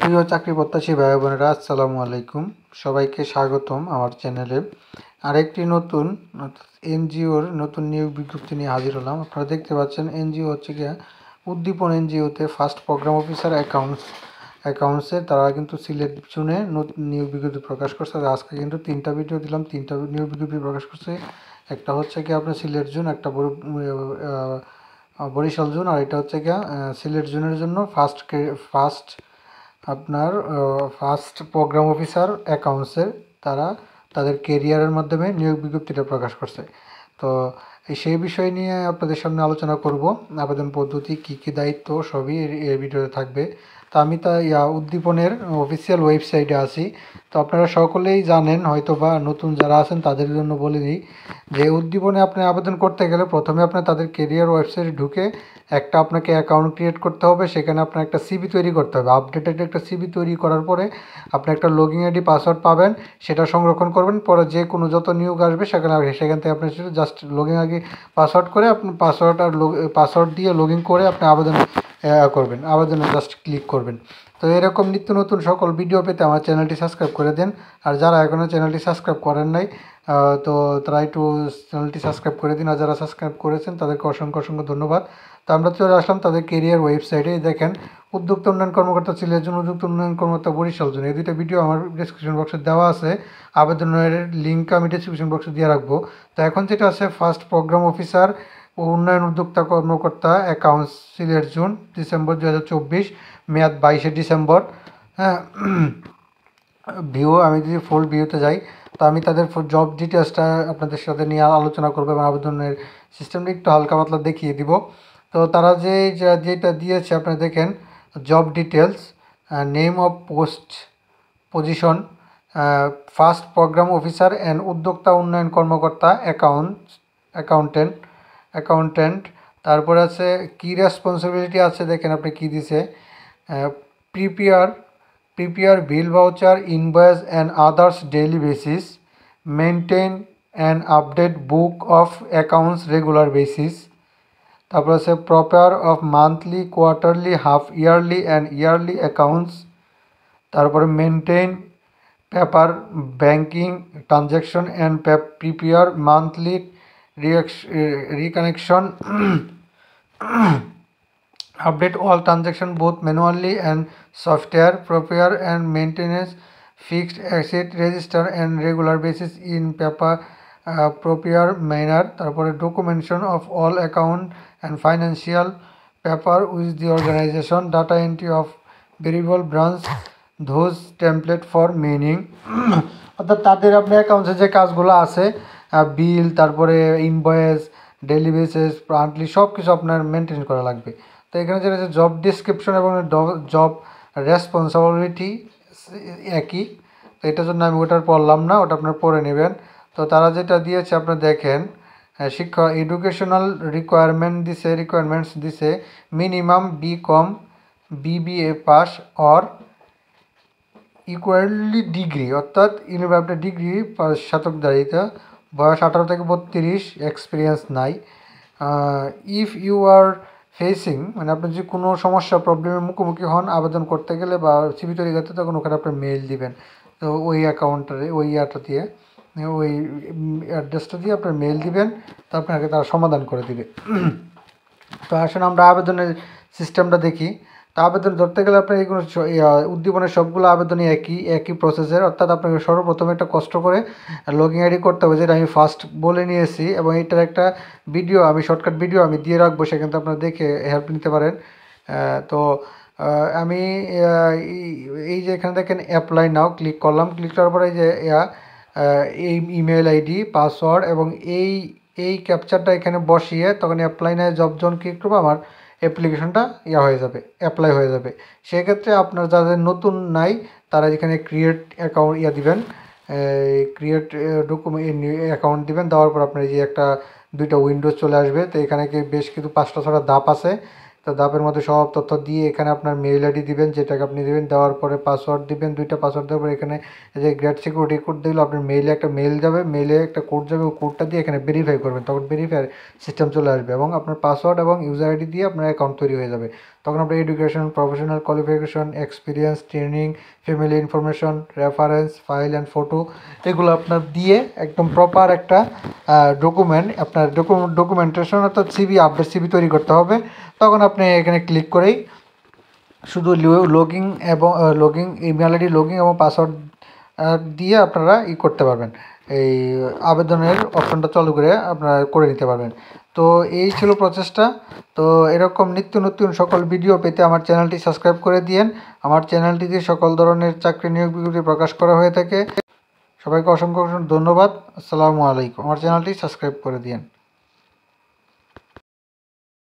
প্রিয় চাকরি প্রত্যাশী ভাই বোনেরা, আসসালামু আলাইকুম। সবাইকে স্বাগতম আমার চ্যানেলে। আরেকটি নতুন এনজিওর নতুন নিয়োগ বিজ্ঞপ্তি নিয়ে হাজির হলাম। আপনারা দেখতে পাচ্ছেন এনজিও হচ্ছে গিয়া উদ্দীপন এনজিওতে ফার্স্ট প্রোগ্রাম অফিসার অ্যাকাউন্টসে তারা কিন্তু সিলেট জুনে নতুন নিয়োগ বিজ্ঞপ্তি প্রকাশ করছে। আজকে কিন্তু 3টা ভিডিও দিলাম, 3টা নিয়োগ বিজ্ঞপ্তি প্রকাশ করছে। একটা হচ্ছে কি আপনার সিলেট জোন, একটা বরিশাল জোন, আর এটা হচ্ছে গিয়া সিলেট জোনের জন্য ফার্স্ট আপনার ফার্স্ট প্রোগ্রাম অফিসার অ্যাকাউন্টসের তারা তাদের কেরিয়ারের মাধ্যমে নিয়োগ বিজ্ঞপ্তিটা প্রকাশ করছে। তো সেই বিষয় নিয়ে আপনাদের সামনে আলোচনা করব। আবেদন পদ্ধতি, কী কী দায়িত্ব, সবই এই ভিডিওতে থাকবে। তো আমি উদ্দীপনের অফিসিয়াল ওয়েবসাইটে আছি। তো আপনারা সকলেই জানেন হয়তো, বা নতুন যারা আছেন তাদের জন্য বলে দিই যে উদ্দীপনে আপনি আবেদন করতে গেলে প্রথমে আপনি তাদের কেরিয়ার ওয়েবসাইটে ঢুকে একটা আপনাকে অ্যাকাউন্ট ক্রিয়েট করতে হবে। সেখানে আপনার একটা সিভি তৈরি করতে হবে। আপডেটেড একটা সিভি তৈরি করার পরে আপনি একটা লগইন আইডি পাসওয়ার্ড পাবেন, সেটা সংরক্ষণ করবেন। পরে যে কোনো যত নিয়োগ আসবে সেখান থেকে আপনি জাস্ট লগইন আইডি পাসওয়ার্ড করে আপনি পাসওয়ার্ড দিয়ে লগইন করে আপনি আবেদন করবেন, আবেদনে জাস্ট ক্লিক করবেন। তো এরকম নিত্য নতুন সকল ভিডিও পেতে আমার চ্যানেলটি সাবস্ক্রাইব করে দেন। আর যারা এখনও চ্যানেলটি সাবস্ক্রাইব করেন নাই তো তারা একটু চ্যানেলটি সাবস্ক্রাইব করে দিন। আর যারা সাবস্ক্রাইব করেছেন তাদেরকে অসংখ্য অসংখ্য ধন্যবাদ। তো আমরা চলে আসলাম তাদের কেরিয়ার ওয়েবসাইটে। দেখেন, উদ্যোক্তা উন্নয়ন কর্মকর্তা সিলেট জোন, উদ্যোক্তা উন্নয়ন কর্মকর্তা বরিশাল জোন, এই দুইটা ভিডিও আমার ডিসক্রিপশন বক্সে দেওয়া আছে। আবেদনের লিঙ্ক আমি ডিসক্রিপশন বক্সে দিয়ে রাখবো। তো এখন যেটা আছে ফার্স্ট প্রোগ্রাম অফিসার ও উন্নয়ন উদ্যোক্তা কর্মকর্তা অ্যাকাউন্টস সিলেট জোন, ডিসেম্বর 2024, মেয়াদ 22শে ডিসেম্বর। হ্যাঁ, আমি যদি ফুল ভিউতে যাই তো আমি তাদের জব ডিটেলসটা আপনাদের সাথে নিয়ে আলোচনা করবো এবং আবেদনের সিস্টেমটা একটু হালকা পাতলা দেখিয়ে দিব। তো তারা যেটা দিয়েছে আপনারা দেখেন, job details, name of post, position, first programme officer and উদ্যোক্তা উন্নয়ন কর্মকর্তা অ্যাকাউন্টেন্ট। তারপরে আছে কি রেসপন্সিবিলিটি আছে, দেখেন আপনি কি দিছে, prepare bill voucher, invoice and others daily basis, maintain and update book of accounts regular basis, তারপর আছে prepare of monthly, quarterly, half yearly and yearly accounts, তারপরে maintain paper banking transaction and prepare monthly reconnection update all transactions both manually and software, prepare and maintenance fixed asset register and regular basis in paper prepare manner, তারপরে documentation of all account and financial paper with the organization, data entry of variable branch, those template for meaning অর্থাৎ তাদের আপনার অ্যাকাউন্টসে যে কাজগুলো আছে, বিল, তারপরে invoice, daily basis, monthly, সব কিছু আপনার মেনটেন করা লাগবে। তো এখানে যেটা আছে জব ডিসক্রিপশন এবং জব রেসপন্সিবিলিটি একই। তো এটার জন্য আমি ওটার পড়লাম না, ওটা আপনার পড়ে নেবেন। তো তারা যেটা দিয়েছে আপনার দেখেন, শিক্ষা এডুকেশনাল রিকোয়ারমেন্টস দিছে minimum BCom BBA pass or equally degree, অর্থাৎ ইউনিভার্সিটি ডিগ্রি স্নাতকদারিতা, বয়স 18 থেকে 32, এক্সপিরিয়েন্স নাই। ইফ ইউ আর ফেসিং, মানে আপনি যদি কোনো সমস্যা প্রবলেমের মুখোমুখি হন আবেদন করতে গেলে বা সিভি তৈরি করতে, তখন ওখানে আপনি মেইল দিবেন। তো ওই অ্যাকাউন্টারে ওই ওই অ্যাড্রেসটা দিয়ে আপনার মেইল দিবেন, তো আপনাকে তারা সমাধান করে দিবে। তো আসলে আমরা আবেদনের সিস্টেমটা দেখি। তা আবেদন ধরতে গেলে আপনার এইগুলো উদ্দীপনের সবগুলো আবেদনই একই প্রসেসের। অর্থাৎ আপনাকে সর্বপ্রথমে একটা কষ্ট করে লগইন আইডি করতে হবে, যেটা আমি ফার্স্ট বলে নিয়েছি, এবং এটার একটা ভিডিও আমি শর্টকাট ভিডিও আমি দিয়ে রাখবো, সেখান থেকে আপনারা দেখে হেল্প নিতে পারেন। তো আমি এই যে এখানে দেখেন অ্যাপ্লাই নাও ক্লিক করলাম। ক্লিক করার পরে যে এই ইমেল আইডি, পাসওয়ার্ড এবং এই ক্যাপচারটা এখানে বসিয়ে তখন অ্যাপ্লাই নাও জব জোন ক্লিক করবো, আমার অ্যাপ্লিকেশনটা অ্যাপ্লাই হয়ে যাবে। সেক্ষেত্রে আপনার যাদের নতুন নাই তারা এখানে ক্রিয়েট অ্যাকাউন্ট দিবেন, ক্রিয়েট ডকুমেন্ট অ্যাকাউন্ট দিবেন। দেওয়ার পর আপনার এই যে দুইটা উইন্ডোজ চলে আসবে। তো এখানে বেশ কিছু 5টা-6টা ধাপ আছে। তো ধাপের মধ্যে সব তথ্য দিয়ে এখানে আপনার মেইল আইডি দিবেন, যেটাকে আপনি দেবেন। দেওয়ার পরে পাসওয়ার্ড দিবেন, 2টা পাসওয়ার্ড দেওয়ার পরে এখানে যে গ্রেট সিকিউরিটি কোড দিলে আপনার মেইলে একটা মেইল যাবে, মেইলে একটা কোড যাবে, ওই কোডটা দিয়ে এখানে ভেরিফাই করবেন, তখন ভেরিফাই সিস্টেম চলে আসবে এবং আপনার পাসওয়ার্ড এবং ইউজার আইডি দিয়ে আপনার অ্যাকাউন্ট তৈরি হয়ে যাবে। তো তখন আপনার education, professional qualification, experience, training, family information, reference, file and photo এগুলো আপনার দিয়ে একদম প্রপার একটা ডকুমেন্ট আপনার ডকুমেন্টেশন অর্থাৎ সিভি, আপডেট সিভি তৈরি করতে হবে। তখন আপনি এখানে ক্লিক করেই শুধু লগিং এবং ইমেল আইডি লগিং এবং পাসওয়ার্ড দিয়ে আপনারা করতে পারবেন, এই আবেদনের অপশনটা চালু করে আপনারা করে নিতে পারবেন। তো এই ছিল প্রসেসটা। তো এরকম নিত্য নতুন সকল ভিডিও পেতে আমার চ্যানেলটি সাবস্ক্রাইব করে দিয়েন। আমার চ্যানেলটিতে সকল ধরনের চাকরি নিয়োগ বিজ্ঞপ্তি প্রকাশ করা হয়ে থাকে। সবাইকে অসংখ্য ধন্যবাদ। আসসালামু আলাইকুম। আমার চ্যানেলটি সাবস্ক্রাইব করে দিয়েন।